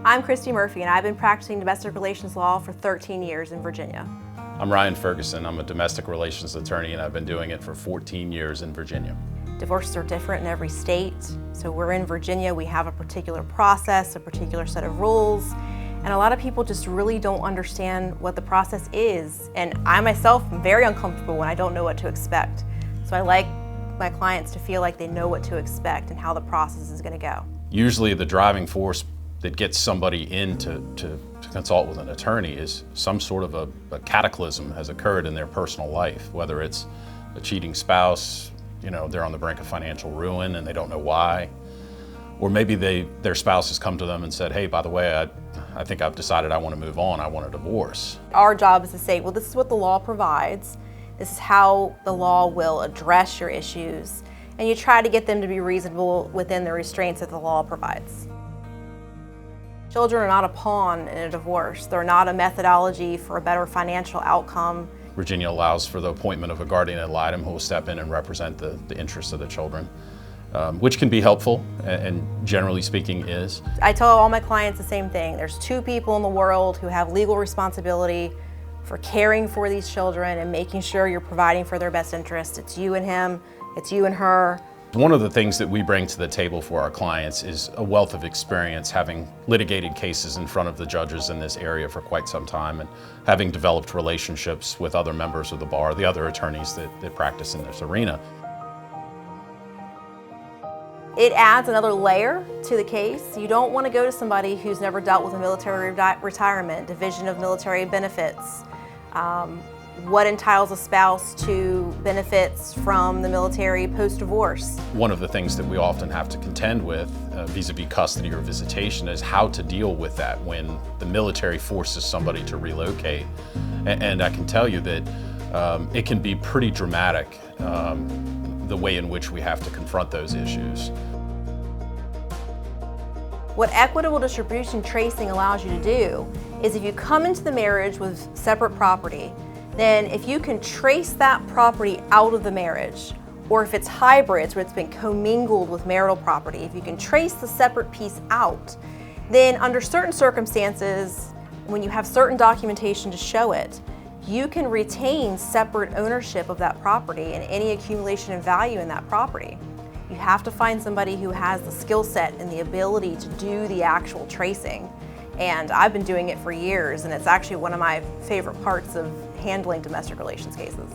I'm Christy Murphy, and I've been practicing domestic relations law for 13 years in Virginia. I'm Ryan Ferguson. I'm a domestic relations attorney, and I've been doing it for 14 years in Virginia. Divorces are different in every state. So we're in Virginia, we have a particular process, a particular set of rules, and a lot of people just really don't understand what the process is. And I myself am very uncomfortable when I don't know what to expect. So I like my clients to feel like they know what to expect and how the process is going to go. Usually the driving force that gets somebody in to consult with an attorney is some sort of a cataclysm has occurred in their personal life, whether it's a cheating spouse, they're on the brink of financial ruin and they don't know why, or maybe their spouse has come to them and said, hey, by the way, I think I've decided I want to move on, I want a divorce. Our job is to say, well, this is what the law provides, this is how the law will address your issues, and you try to get them to be reasonable within the restraints that the law provides. Children are not a pawn in a divorce. They're not a methodology for a better financial outcome. Virginia allows for the appointment of a guardian ad litem who will step in and represent the interests of the children, which can be helpful and generally speaking is. I tell all my clients the same thing. There's two people in the world who have legal responsibility for caring for these children and making sure you're providing for their best interest. It's you and him, it's you and her. One of the things that we bring to the table for our clients is a wealth of experience, having litigated cases in front of the judges in this area for quite some time and having developed relationships with other members of the bar, the other attorneys that practice in this arena. It adds another layer to the case. You don't want to go to somebody who's never dealt with a military retirement, division of military benefits, what entitles a spouse to benefits from the military post-divorce. One of the things that we often have to contend with vis-a-vis custody or visitation is how to deal with that when the military forces somebody to relocate. And I can tell you that it can be pretty dramatic, the way in which we have to confront those issues. What equitable distribution tracing allows you to do is if you come into the marriage with separate property, then if you can trace that property out of the marriage, or if it's hybrids where it's been commingled with marital property, if you can trace the separate piece out, then under certain circumstances, when you have certain documentation to show it, you can retain separate ownership of that property and any accumulation of value in that property. You have to find somebody who has the skill set and the ability to do the actual tracing. And I've been doing it for years, and it's actually one of my favorite parts of handling domestic relations cases.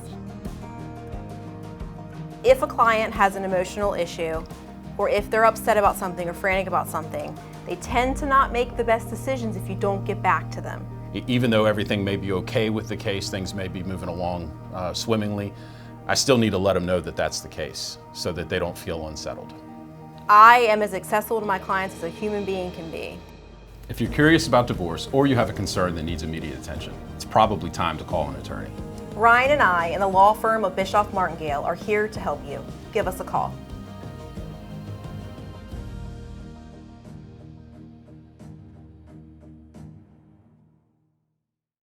If a client has an emotional issue, or if they're upset about something or frantic about something, they tend to not make the best decisions if you don't get back to them. Even though everything may be okay with the case, things may be moving along swimmingly, I still need to let them know that that's the case so that they don't feel unsettled. I am as accessible to my clients as a human being can be. If you're curious about divorce or you have a concern that needs immediate attention, it's probably time to call an attorney. Ryan and I and the law firm of Bischoff Martingayle are here to help you. Give us a call.